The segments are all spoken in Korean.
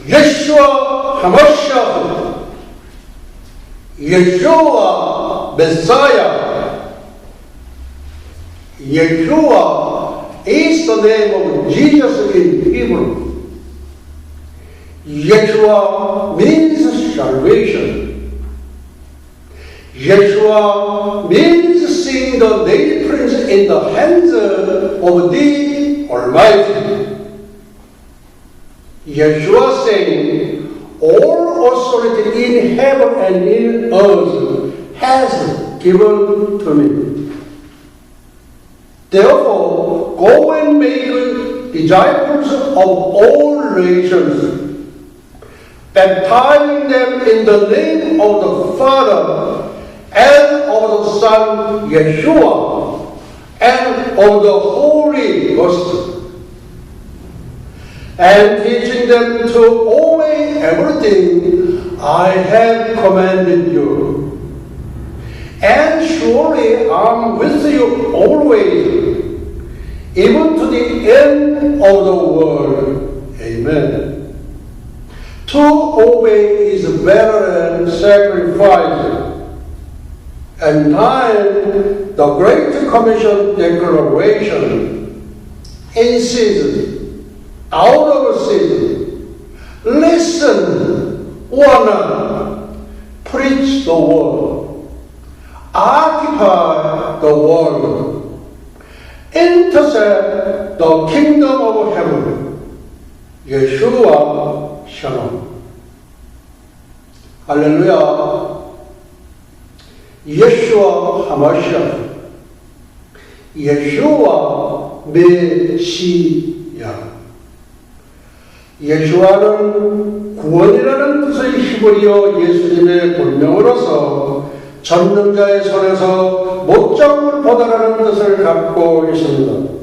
Yeshua HaMashiach, Yeshua Messiah. Yeshua is the name of Jesus in Hebrew. Yeshua means salvation. Yeshua means seeing the nail prints in the hands of the Almighty. Yeshua saying, all authority in heaven and in earth has given to me. Therefore, go and make disciples of all nations, baptizing them in the name of the Father and of the Son Yeshua and of the Holy Ghost, and teaching them to obey everything I have commanded you. And surely I am with you always, even to the end of the world. Amen. To obey is better than sacrifice. And time, the Great Commission Declaration, in season, out of season, listen, warn, preach the word, occupy the world, intercept the kingdom of heaven. Yeshua Shalom. Hallelujah. Yeshua HaMashiach. Yeshua Messiah. 예수와는 구원이라는 뜻의 히브리어 예수님의 본명으로서 전능자의 손에서 못장을 보다라는 뜻을 갖고 있습니다.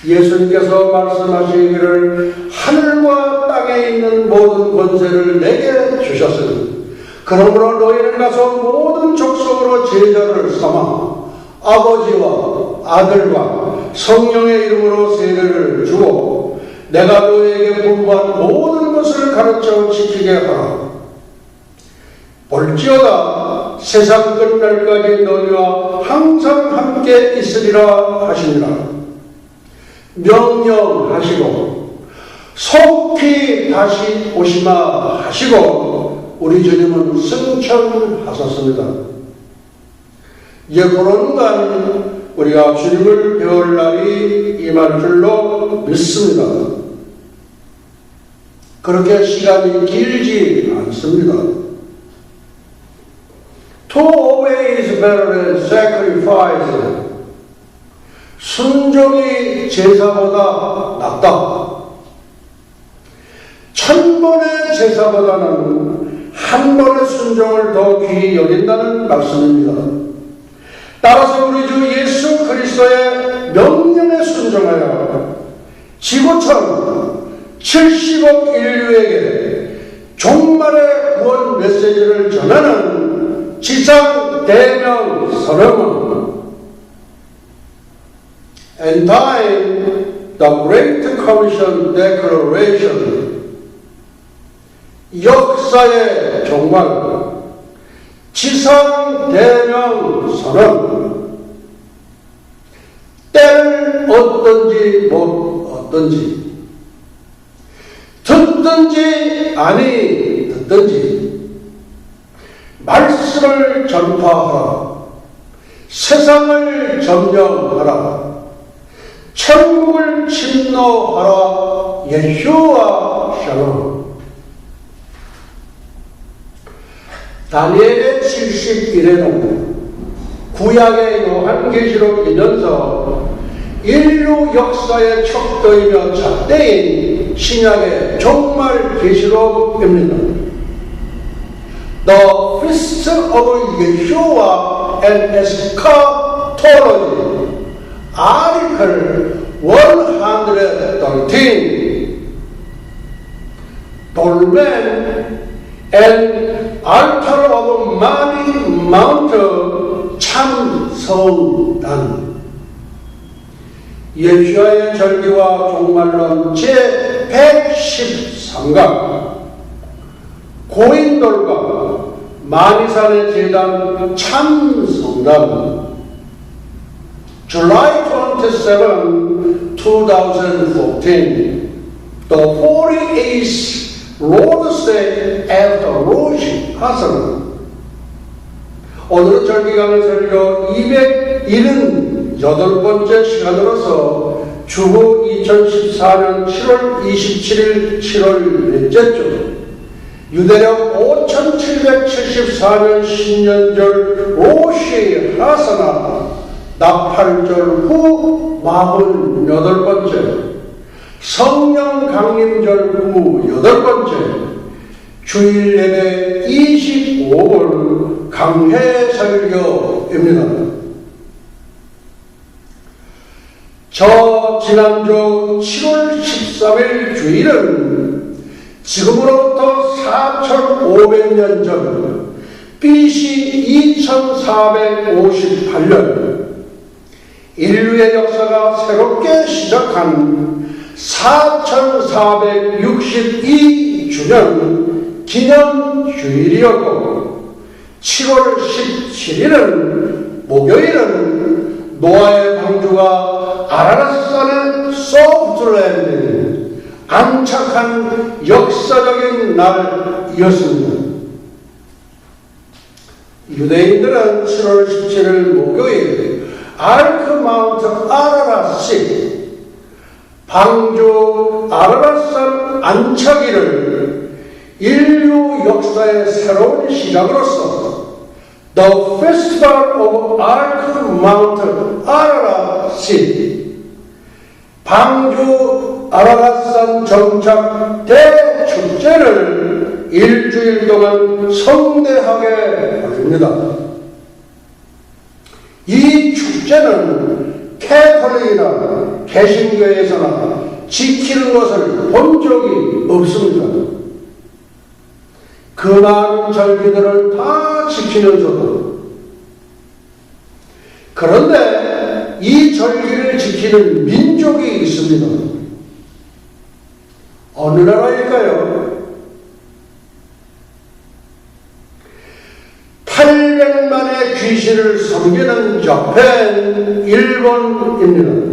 예수님께서 말씀하시기를 하늘과 땅에 있는 모든 권세를 내게 주셨으니 그러므로 너희는 가서 모든 족속으로 제자를 삼아 아버지와 아들과 성령의 이름으로 세례를 주고 내가 너에게 분부한 모든 것을 가르쳐 지키게 하라. 볼지어다 세상 끝날까지 너희와 항상 함께 있으리라 하시니라. 명령하시고 속히 다시 오시마 하시고 우리 주님은 승천하셨습니다. 예고론간 우리가 주님을 배울 날이 임할 줄로 믿습니다. 그렇게 시간이 길지 않습니다. To obey is better than sacrifice. 순종이 제사보다 낫다. 1000번의 제사보다는 한 번의 순종을 더 귀히 여긴다는 말씀입니다. 따라서 우리 주 예수 그리스도의 명령에 순종하여 지구촌 70억 인류에게 종말의 구원 메시지를 전하는 지상 대명 선언은 And time, the Great Commission Declaration, 역사의 종말, 지상 대명 선언, 때를 얻든지 못 얻든지, 듣든지 아니 듣든지, 말씀을 전파하라, 세상을 점령하라, 천국을 침노하라. 예수와 샬롬. 다니엘의 71회는 구약의 요한계시록이면서 인류 역사의 척도이며 잣대인 신약의 종말 계시록입니다. The Feast of Yeshua and Eschatology, Article 113. 돌맨 and altar of Mani Mount 참성단. 예수와의 절기와 종말론 제113강 고인돌과 만이산의 제단 참성단 July 27, 2014 The 48th Lord's Day after Rosh Hashanah. 오늘은 절기강의 설교 278번째 시간으로서 주후 2014년 7월 27일 7월 넷째 주 유대력 5774년 신년절 로시 하사나 나팔절 후 48번째 성령 강림절 후 8번째 주일 예배 25번 강해 설교입니다. 지난주 7월 13일 주일은 지금으로부터 4500년 전 BC 2458년 인류의 역사가 새롭게 시작한 4462주년 기념주일이었고 7월 17일은 목요일은 노아의 방주가 아라랏산의 소프트랜드 안착한 역사적인 날이었습니다. 유대인들은 7월 17일 목요일 아르크 마운트 아라랏이 방주 아라랏산 안착일을 인류 역사의 새로운 시작으로서 The Festival of Ark Mount Ararat 방주 아라랏산 정착 대축제를 일주일 동안 성대하게 합니다. 이 축제는 캐톨릭이나 개신교에서나 지키는 것을 본 적이 없습니다. 그 많은 절기들을 다 지키면서도 그런데 이 절기를 지키는 민족이 있습니다. 어느 나라일까요? 800만의 귀신을 섬기는 저펜 일본입니다.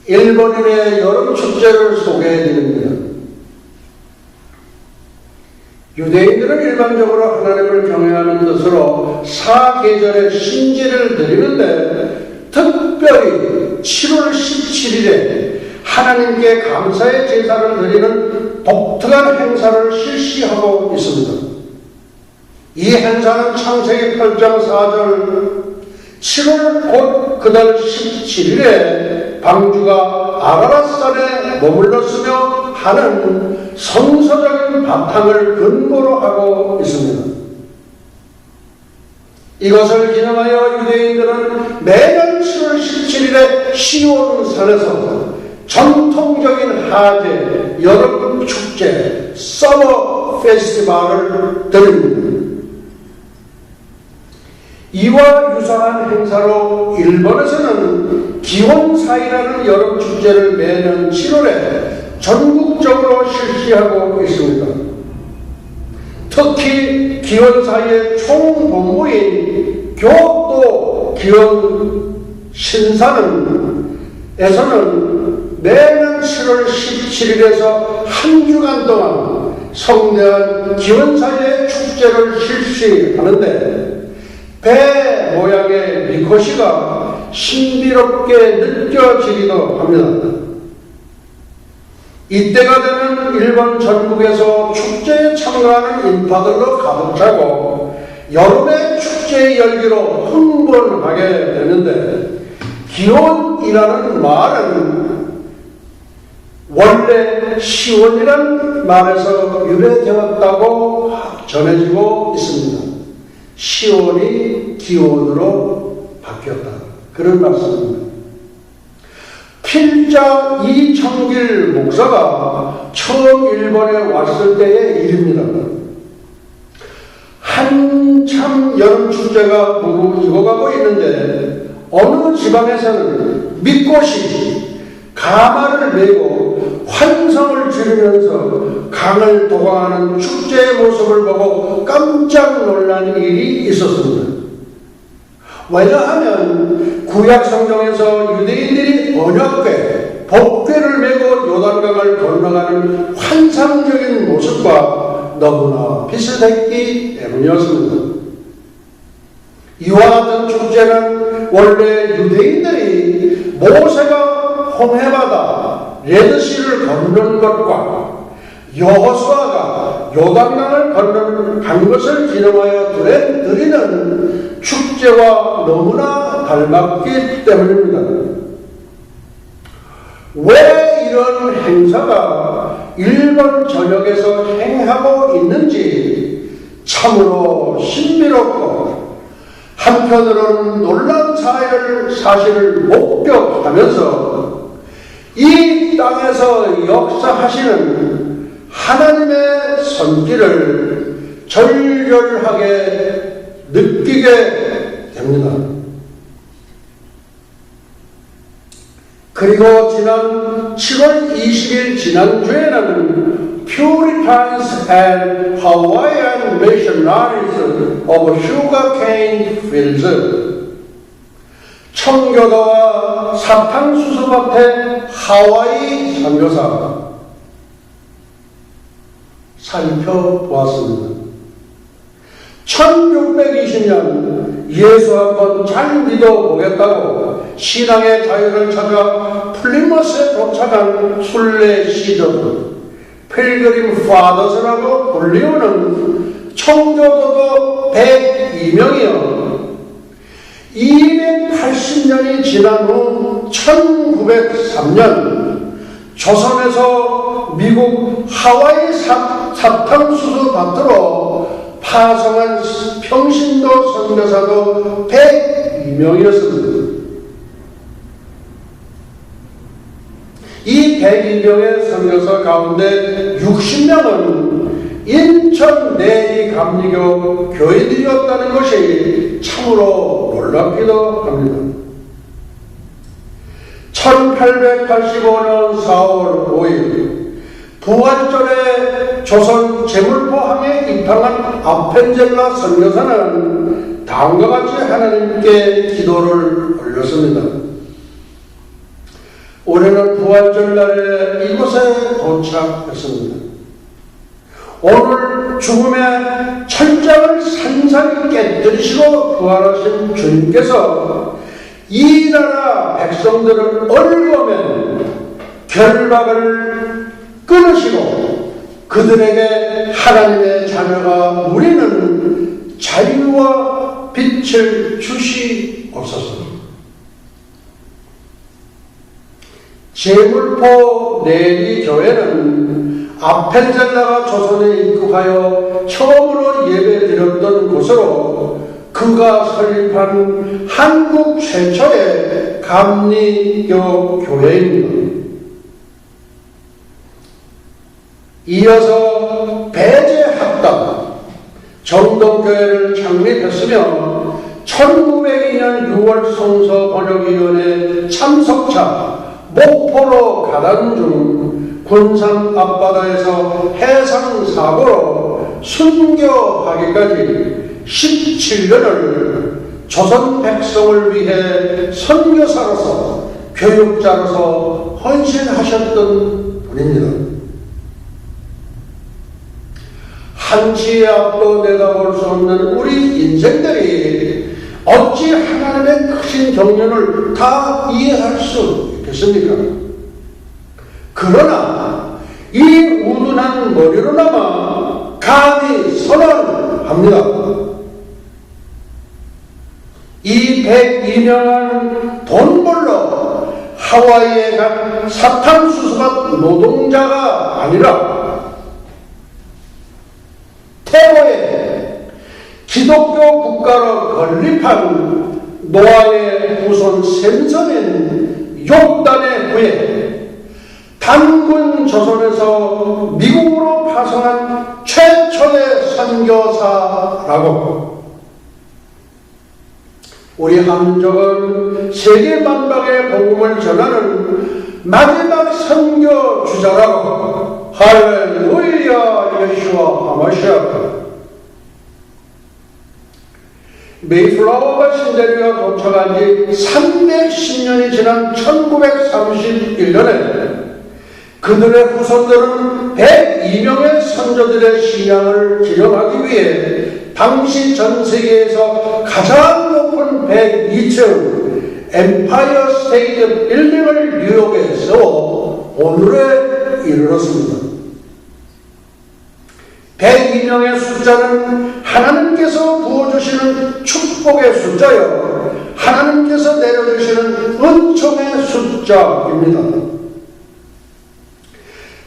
일본인의 여름 축제를 소개해드립니다. 유대인들은 일반적으로 하나님을 경외하는 뜻으로 사계절의 신지를 드리는데 특별히 7월 17일에 하나님께 감사의 제사를 드리는 독특한 행사를 실시하고 있습니다. 이 행사는 창세기 8장 4절 7월 곧 그달 17일에 방주가 아라랏산에 머물렀으며 하는 성서적인 바탕을 근거로 하고 있습니다. 이것을 기념하여 유대인들은 매년 7월 17일에 시온산에서 전통적인 하제, 여름 축제, 서머 페스티벌을 드립니다. 이와 유사한 행사로 일본에서는 기혼사이라는 여름 축제를 매년 7월에 전국적으로 실시하고 있습니다. 특히 기혼사이의 총본부인 교토 기혼 신사에서는 매년 7월 17일에서 한 주간 동안 성대한 기혼사이의 축제를 실시하는데 배 모양의 미코시가 신비롭게 느껴지기도 합니다. 이때가 되면 일본 전국에서 축제에 참가하는 인파들로 가득 차고 여름의 축제의 열기로 흥분하게 되는데 기온이라는 말은 원래 시온이라는 말에서 유래되었다고 전해지고 있습니다. 시온이 기온으로 바뀌었다. 그런 말씀입니다. 필자 이청길 목사가 처음 일본에 왔을 때의 일입니다. 한참 여름 축제가 무르익어가고 있는데 어느 지방에서는 미꽃이 가마를 메고 환성을 지르면서 강을 도강하는 축제의 모습을 보고 깜짝 놀란 일이 있었습니다. 왜냐하면 구약 성경에서 유대인들이 언약궤, 법궤를 메고 요단강을 건너가는 환상적인 모습과 너무나 비슷했기 때문이었습니다. 이와 같은 축제는 원래 유대인들이 모세가 홍해바다 레드시를 건넌 것과 여호수아가 요단강을 건너간 것을 기념하여 드리는 축제와 너무나 닮았기 때문입니다. 왜 이런 행사가 일본 전역에서 행하고 있는지 참으로 신비롭고 한편으로는 놀라운 사실을 목격하면서 이 땅에서 역사하시는 하나님의 손길을 절절하게 느끼게 됩니다. 그리고 지난 7월 20일 지난주에는 Puritans and Hawaiian Missionaries of Sugarcane Fields 청교도와 사탕수수밭의 하와이 선교사 살펴보았습니다. 1620년 예수 한번 잘 믿어보겠다고 신앙의 자유를 찾아 플리머스에 도착한 순례 시절 필그림 파더스라고 불리우는 청교도도 102명이요 280년이 지난 후 1903년 조선에서 미국 하와이 사탕수수 밭으로 파송한 평신도 선교사도 102명이었습니다. 이 102명의 선교사 가운데 60명은 인천 내리감리교 교인들이었다는 것이 참으로 놀랍기도 합니다. 1885년 4월 5일 부활절에 조선 제물포항에 입항한 아펜젤라 선교사는 다음과 같이 하나님께 기도를 올렸습니다. 올해는 부활절날에 이곳에 도착했습니다. 오늘 죽음의 철장을 산산히 깨뜨리시고 부활하신 주님께서 이 나라 백성들을 얽어맨 결박을 끊으시고 그들에게 하나님의 자녀가 누리는 자유와 빛을 주시옵소서. 제물포 내리교회는 아펜젤라가 조선에 입국하여 처음으로 예배드렸던 곳으로 그가 설립한 한국 최초의 감리교 교회입니다. 이어서 배제학당 정동교회를 창립했으며 1902년 6월 성서 번역위원회 참석자 목포로 가던 중 군산 앞바다에서 해상사고로 순교하기까지 17년을 조선 백성을 위해 선교사로서 교육자로서 헌신하셨던 분입니다. 한치의 앞도 내다볼 수 없는 우리 인생들이 어찌 하나님의 크신 경륜을 다 이해할 수 있겠습니까? 그러나 이 우둔한 머리로나마 감히 선언합니다. 이 102명은 돈 벌러 하와이에 간 사탕수수밭 노동자가 아니라 태고에 기독교 국가로 건립한 노아의 후손 셈섬인 욕단의 후에 단군 조선에서 미국으로 파송한 최초의 선교사라고. 우리 한민족은 세계 만방의 복음을 전하는 마지막 선교주자라고. 할렐루야 예수와 하마시아. 메이플라워가 신대륙에 도착한 지 310년이 지난 1931년에 그들의 후손들은 102명의 선조들의 신앙을 기념하기 위해 당시 전 세계에서 가장 높은 102층 엠파이어 스테이트 빌딩을 뉴욕에 세워 오늘에 이르렀습니다. 102명의 숫자는 하나님께서 부어주시는 축복의 숫자요, 하나님께서 내려주시는 은총의 숫자입니다.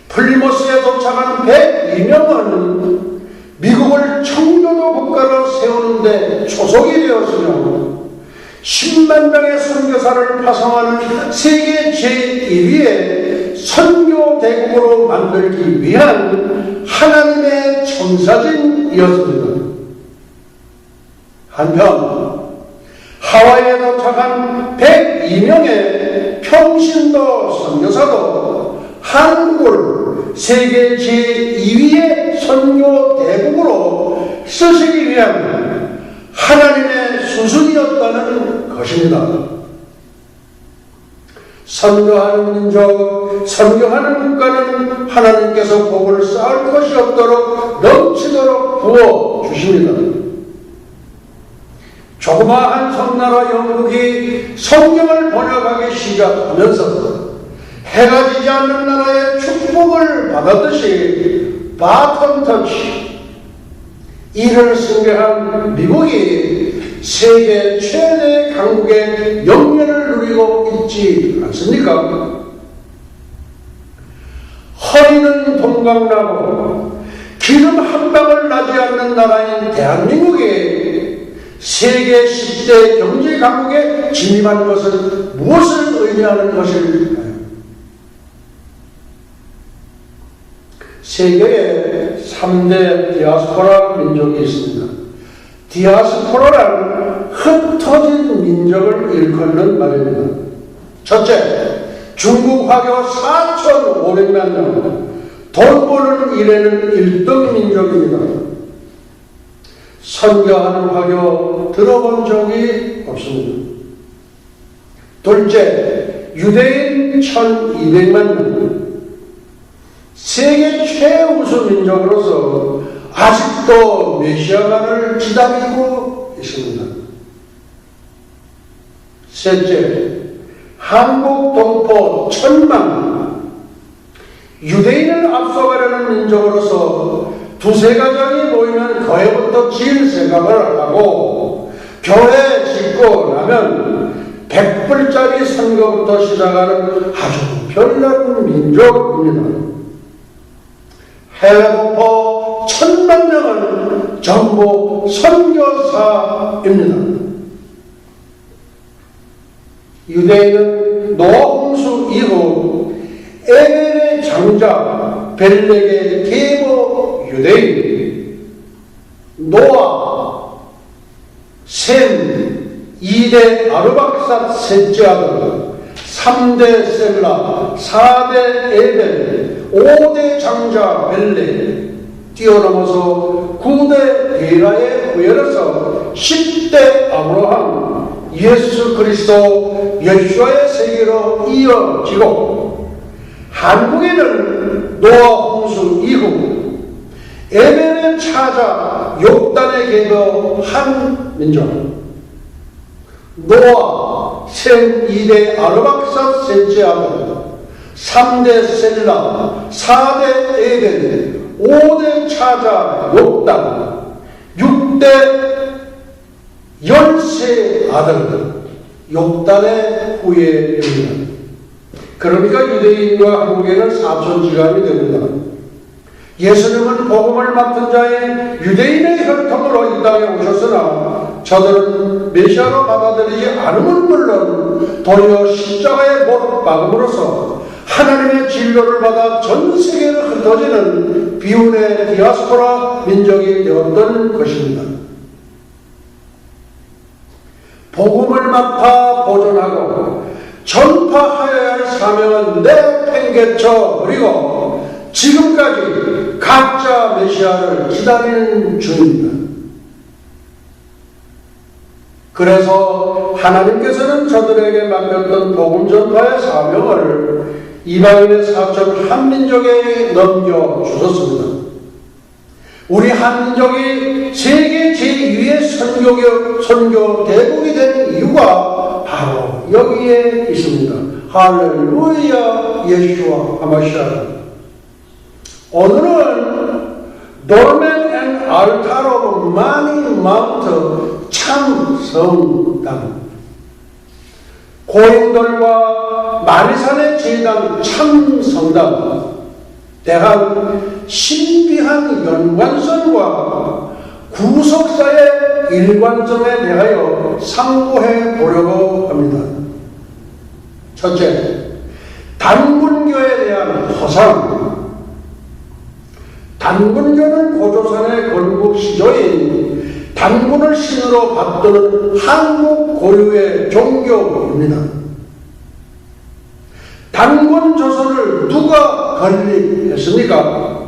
플리모스에 도착한 102명은 미국을 청교도 국가로 세우는 데 초석이 되었으며 10만 명의 선교사를 파송하는 세계 제1위의 선교 대국으로 만들기 위한 하나님의 청사진이었습니다. 한편 하와이에 도착한 102명의 평신도 선교사도 한국을 세계 제2위의 선교 대국으로 쓰시기 위한 하나님의 수순이었다는 것입니다. 선교하는 민족, 선교하는 국가는 하나님께서 복을 쌓을 것이 없도록 넘치도록 부어주십니다. 조그마한 섬나라 영국이 성경을 번역하기 시작하면서 해가 지지 않는 나라의 축복을 받았듯이 바톤 터치, 이를 승계한 미국이 세계 최대 강국의 영예를 누리고 있지 않습니까? 허리는 동강나고 기름 한 방울 나지 않는 나라인 대한민국이 세계 10대 경제 강국에 진입한 것은 무엇을 의미하는 것일까요? 세계에 3대 디아스포라 민족이 있습니다. 디아스포라란 흩어진 민족을 일컫는 말입니다. 첫째, 중국 화교 4,500만 명, 돈 버는 일에는 1등 민족입니다. 선교하는 화교 들어본 적이 없습니다. 둘째, 유대인 1,200만 명, 세계 최우수 민족으로서 아직도 메시아만을 기다리고 있습니다. 셋째, 한국 동포 1,000만, 유대인을 앞서가려는 민족으로서 두세 가정이 모이면 거해부터 지을 생각을 하고 교회 짓고 나면 100불짜리 선거부터 시작하는 아주 별난 민족입니다. 해외 동포 1,000만 명은 전부 선교사입니다. 유대인은 노아 홍수 이후 에벨의 장자 벨렉의 계보 유대인, 노아, 셈, 2대 아르박삿 셋째 아들, 3대 셀라, 4대 에벨, 5대 장자 벨렉, 뛰어넘어서 9대 데라의 후예로서 10대 아브라함, 예수 그리스도 예수와의 세계로 이어지고, 한국에는 노아 홍수 이후 에벨의 차자 욕단에 개도한 민족, 노아, 셈 2대 아르박삿 셋째 아들, 3대 셀라, 4대 에벨, 5대 차자 욕단, 6대 열세 아들, 욕단의 후예입니다. 그러니까 유대인과 한국에는 사촌지간이 됩니다. 예수님은 복음을 맡은 자인 유대인의 혈통으로 이 땅에 오셨으나 저들은 메시아로 받아들이지 않으면 물론 도리어 십자가에 못 박음으로써 하나님의 진료를 받아 전 세계로 흩어지는 비운의 디아스포라 민족이 되었던 것입니다. 복음을 맡아 보존하고 전파하여야 할 사명은 내팽개쳐 버리고 지금까지 가짜 메시아를 기다리는 중입니다. 그래서 하나님께서는 저들에게 맡겼던 복음 전파의 사명을 이방인의 사천 한민족에 넘겨주셨습니다. 우리 한민족이 세계 제2의 선교 대국이 된 이유가 바로 여기에 있습니다. 할렐루야 예수와 하마시아. 오늘은 돌멘 앤 알타로 마니 마운트 참성당, 고인돌과 마리산의 제당 참성당, 대한 신비한 연관성과 구속사의 일관성에 대하여 상고해 보려고 합니다. 첫째, 단군교에 대한 허상. 단군교는 고조선의 건국 시조인 단군을 신으로 받드는 한국 고유의 종교입니다. 단군 조선을 누가 건립했습니까?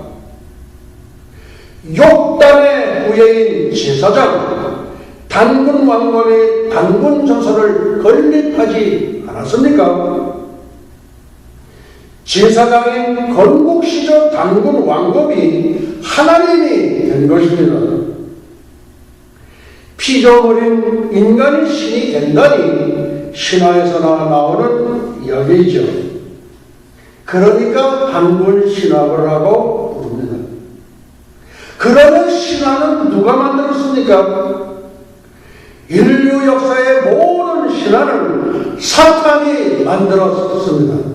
욕단의 후예인 제사장 단군 왕건이 단군 조선을 건립하지 않았습니까? 제사장인 건국시조 단군 왕건이 하나님이 된 것입니다. 피조물인 인간이 신이 된다니 신화에서나 나오는 이야기이죠. 그러니까 단군 신화를 하고 부릅니다. 그러면 신화는 누가 만들었습니까? 인류 역사의 모든 신화는 사탄이 만들었습니다.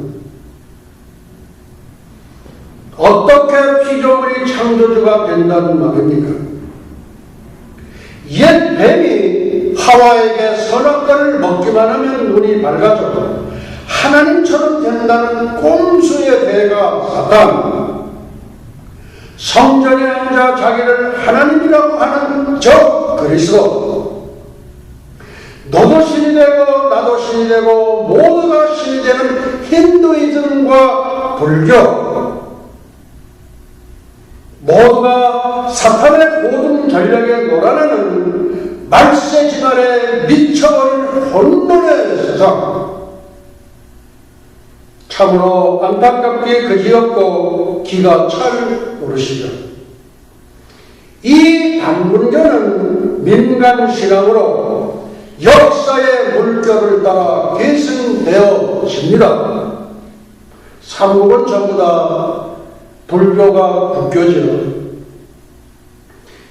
어떻게 피조물이 창조주가 된다는 말입니까? 옛 뱀이 하와에게 선악과를 먹기만 하면 눈이 밝아져 하나님처럼 된다는 꼼수의 대가 사탄, 성전에 앉아 자기를 하나님이라고 하는 저 그리스도, 너도 신이 되고 나도 신이 되고 모두가 신이 되는 힌두이즘과 불교, 모두가 사탄의 모든 전략에 놀아나는 말세 진화에 미쳐버린 혼돈의 세상. 참으로 안타깝게 그지없고 기가 찰 노릇이죠. 이 단군교는 민간신앙으로 역사의 물결을 따라 계승되어집니다. 삼국은 전부 다 불교가 국교죠.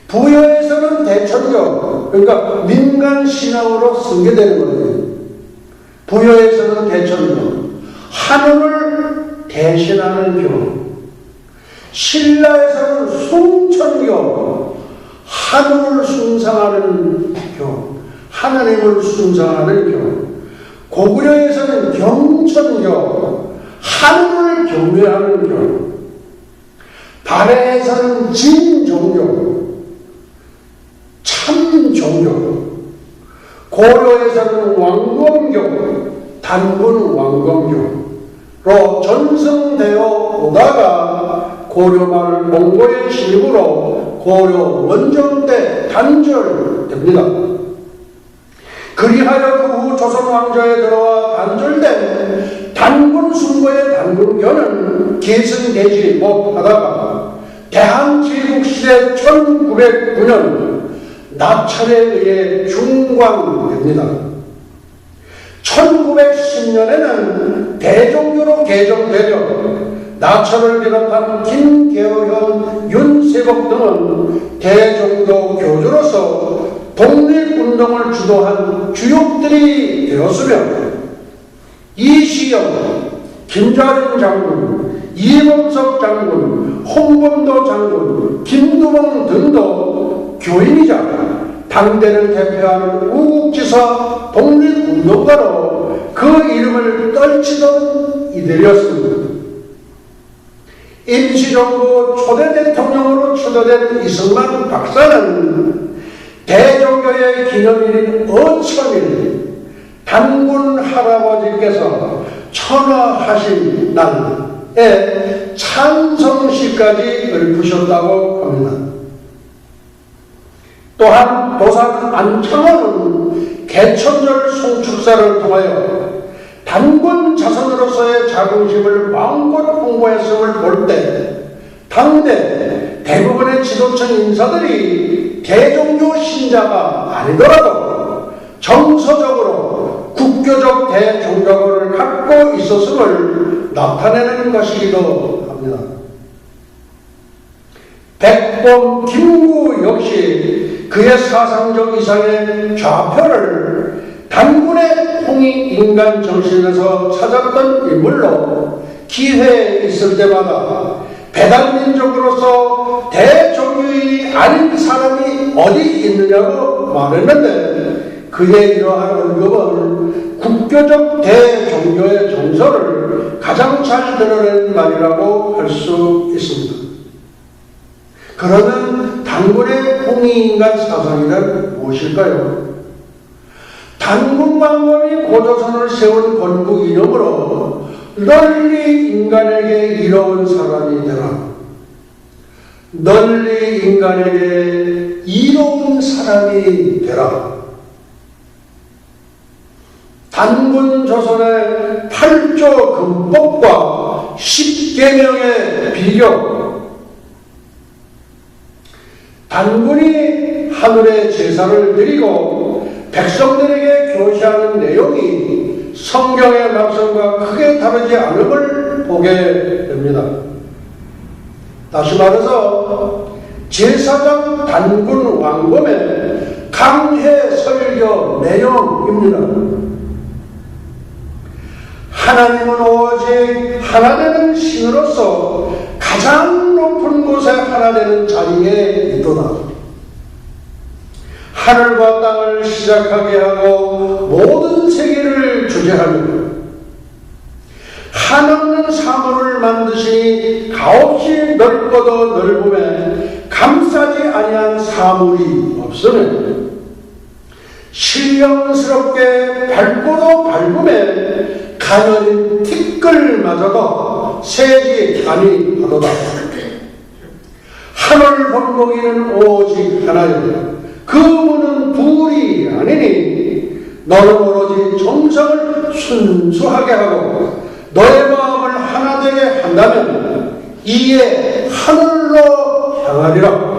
부여에서는 대천교, 그러니까 민간신앙으로 승계되는 거예요. 부여에서는 대천교, 한우를 대신하는 교. 신라에서는 숭천교, 한우를 숭상하는 교, 하나님을 숭상하는 교. 고구려에서는 경천교, 한우를 경외하는 교. 발해에서는 진종교, 참종교. 고려에서는 왕검교, 단군 왕검교로 전승되어 오다가 고려말 몽고의 침입으로 고려 원정 때 단절됩니다. 그리하여 그 후 조선 왕조에 들어와 단절된 단군 숭고의 단군교는 계승되지 못하다가 대한제국시대 1909년 나찰에 의해 중광됩니다. 1910년에는 대종교로 개정되려 나찰을 비롯한 김계호현, 윤세복 등은 대종교 교주로서 독립운동을 주도한 주역들이 되었으며 이시영, 김좌린 장군, 이범석 장군, 홍범도 장군, 김두봉 등도 교인이자 당대를 대표하는 우국지사 독립운동가로 그 이름을 떨치던 이들이었습니다. 임시정부 초대 대통령으로 추대된 이승만 박사는 대종교의 기념일인 어천일 단군 할아버지께서 천화하신 날에 찬성시까지 읊으셨다고 합니다. 또한 도산 안창호는 개천절 송축사를 통하여 단군 자손으로서의 자긍심을 마음껏 홍보했음을 볼 때 당대 대부분의 지도층 인사들이 대종교 신자가 아니더라도 정서적으로 국교적 대종교를 갖고 있었음을 나타내는 것이기도 합니다. 백범 김구 역시 그의 사상적 이상의 좌표를 단군의 홍익인간 정신에서 찾았던 인물로 기회에 있을 때마다 배달민족으로서 대종교인이 아닌 사람이 어디 있느냐고 말했는데 그의 이러한 언급은 국교적 대종교의 정서를 가장 잘 드러낸 말이라고 할 수 있습니다. 그러면 단군의 홍익인간 사상이란 무엇일까요? 단군 왕건이 고조선을 세운 건국 이념으로 널리 인간에게 이로운 사람이 되라. 널리 인간에게 이로운 사람이 되라. 단군 조선의 8조 금법과 10계명의 비교. 단군이 하늘에 제사를 드리고 백성들에게 교시하는 내용이 성경의 말씀과 크게 다르지 않음을 보게 됩니다. 다시 말해서 제사장 단군 왕검의 강해 설교 내용입니다. 하나님은 오직 하나되는 신으로서 가장 높은 곳에 하나되는 자리에 있도다. 하늘과 땅을 시작하게 하고 모든 세계를 주재하며 한없는 사물을 만드시니 가없이 넓고도 넓음에 감싸지 아니한 사물이 없으며 신령스럽게 밝고도 밝음에 가녀린 티끌마저도 새지 아니하도다. 하늘 본보기는 오직 하나여 그 문은 둘이 아니니 너는 오로지 정성을 순수하게 하고 너의 마음을 하나 되게 한다면 이에 하늘로 향하리라.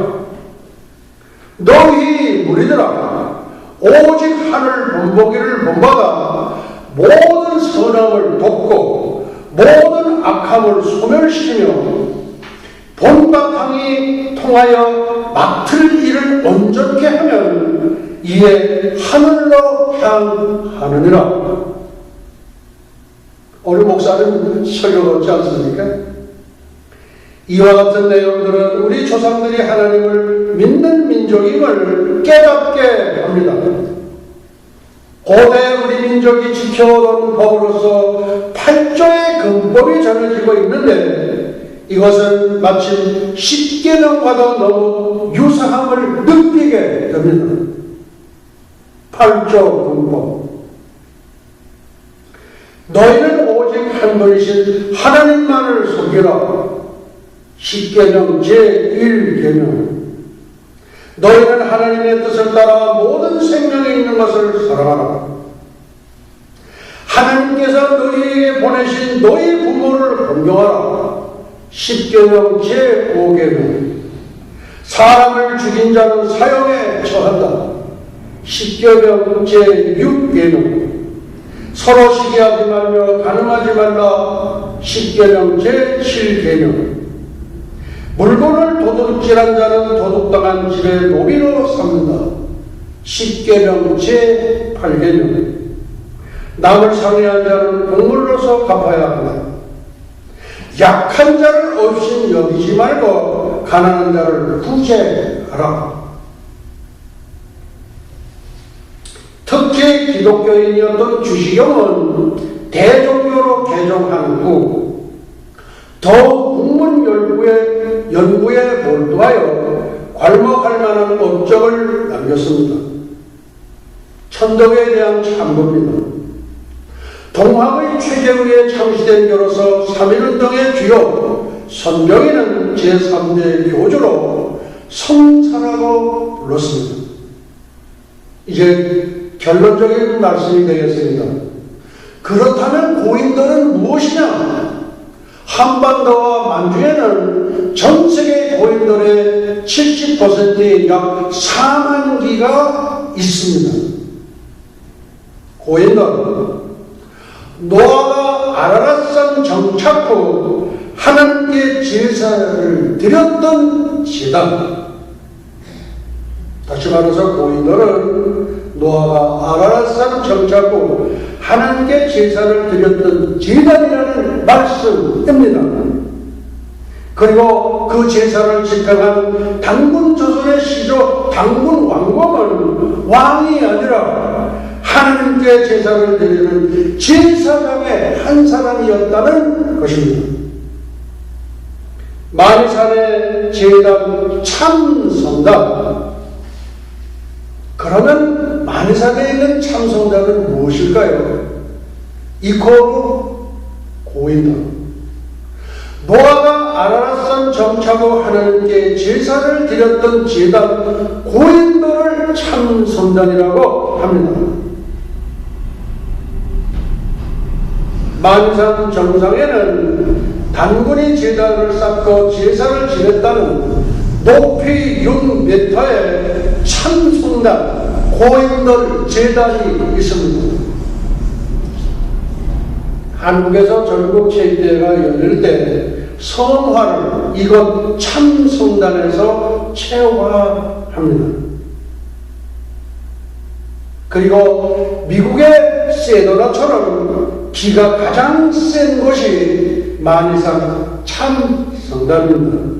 너희 무리들아 오직 하늘 본보기를 본받아 모든 선함을 돕고 모든 악함을 소멸시키며 본바탕이 통하여 맡을 일을 온전케 하면 이에 하늘로 향하느니라. 오늘 목사는 설교가 없지 않습니까? 이와 같은 내용들은 우리 조상들이 하나님을 믿는 민족임을 깨닫게 합니다. 고대 우리 민족이 지켜오던 법으로서 8조의 금법이 전해지고 있는데 이것은 마침 10계명과도 너무 유사함을 느끼게 됩니다. 8조 금법. 너희는 오직 한 분이신 하나님만을 섬기라. 10계명 제1계명. 너희는 하나님의 뜻을 따라 모든 생명이 있는 것을 사랑하라. 하나님께서 너희에게 보내신 너희 부모를 존경하라. 10계명 제5계명. 사람을 죽인 자는 사형에 처한다. 10계명 제6계명. 서로 시기하지 말며 간음하지 말라. 10계명 제7계명. 물건을 도둑질한 자는 도둑당한 집의 노비로 삼는다. 10계명 제8계명. 남을 상해한 자는 공물로서 갚아야 한다. 약한 자를 없인 여기지 말고 가난한 자를 구제하라. 특히 기독교인이었던 주시경은 대종교로 개종한 후 더욱 국문 연구에 몰두하여 괄목할 만한 업적을 남겼습니다. 천덕에 대한 참고입니다. 동학의 최재위에 창시된 교로서 3.1운동의 주요 선병에는 제3대 교주로 성사라고 불렀습니다. 이제 결론적인 말씀이 되겠습니다. 그렇다면 고인들은 무엇이냐? 한반도와 만주에는 전 세계 고인들의 70%인 약 4만 기가 있습니다. 고인들, 노아가 아라랏산 정착 후 하나님께 제사를 드렸던 제단. 다시 말해서 고인들은 노아가 아라랏산 정착 후 하나님께 제사를 드렸던 제단이라는 말씀입니다. 그리고 그 제사를 집행한 당군 조선의 시조 당군 왕검은 왕이 아니라 하나님께 제사를 드리는 제사장의 한 사람이었다는 것입니다. 만이산의 제단 참성단. 그러면 만이산에 있는 참성단은 무엇일까요? 이코르 고인단. 노아가 아라랏산 정착 후 하나님께 제사를 드렸던 제단 고인들을 참성단이라고 합니다. 만산 정상에는 단군이 제단을 쌓고 제사를 지냈다는 높이 6m의 참성단 고인들 제단이 있습니다. 한국에서 전국 체육대회가 열릴 때 성화를 이곳 참성단에서 체화합니다. 그리고 미국의 세도나처럼 기가 가장 센 곳이 만이산 참성단입니다.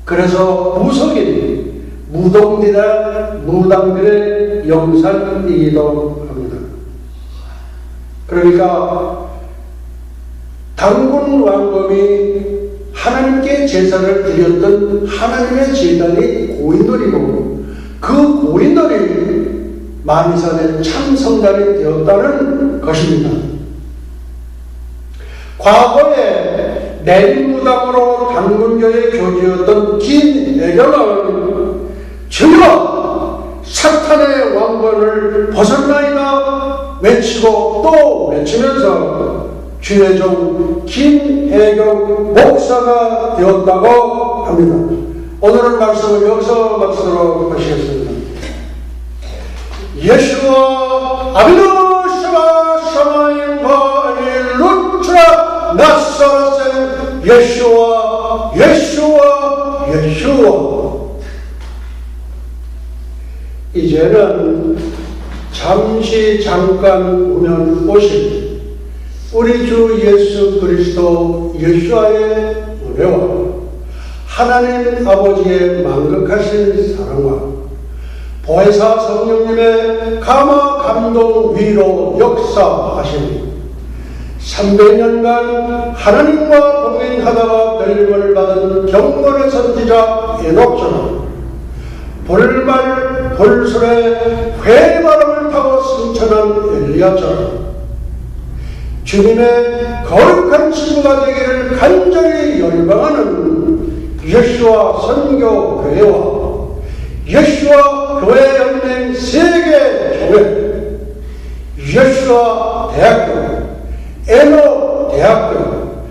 그래서 무속인 무당들의 영산이기도 합니다. 그러니까 당군 왕검이 하나님께 제사를 드렸던 하나님의 제단이 고인돌이고 그 고인돌이 만이산의 참성단이 되었다는 것입니다. 과거에 내림무당으로 당군교의 교주였던 김혜경은 주여 사탄의 왕권을 벗어나이다 외치고 또 외치면서 주의 종 김혜경 목사가 되었다고 합니다. 오늘은 말씀을 여기서 마치도록 하시겠습니다. 예수와 아비노시와 샤마인과 일루트라 나사렛의 예수와 이제는 잠깐 오면 오실 우리 주 예수 그리스도 예수와의 은혜와 하나님 아버지의 만극하신 사랑과 보혜사 성령님의 감화 감동 위로 역사하시니 300년간 하나님과 동행하다가 벨림을 받은 경건의 선지자 에녹처럼 볼말 볼술에 회바람을 타고 승천한 엘리야처럼 주님의 거룩한 친구가 되기를 간절히 열망하는 예수와 선교교회와 예수와 교회 연맹 세계교회, 예수와 대학교, 에노 대학교,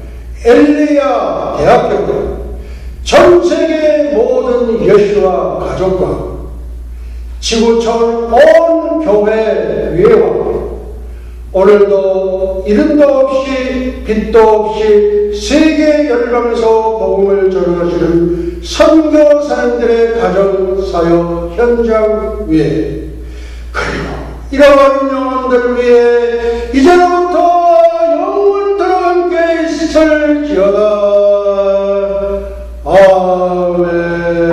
엘리야 대학교, 전 세계 모든 예수와 가족과 지구촌 온 교회 위에와 오늘도 이름도 없이 빛도 없이 세계 열방에서 복음을 전하시는 선교사님들의 가정 사역 현장 위에 그리고 잃어버린 영혼들 위에 이제로부터 영원토록 함께 있을지어다. 아멘.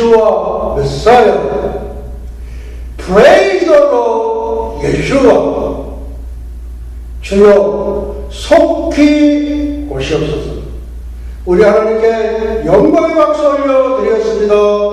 Yeshua Messiah. Praise the Lord Yeshua. 주여 속히 오시옵소서. 우리 하나님께 영광의 박수 올려 드리겠습니다.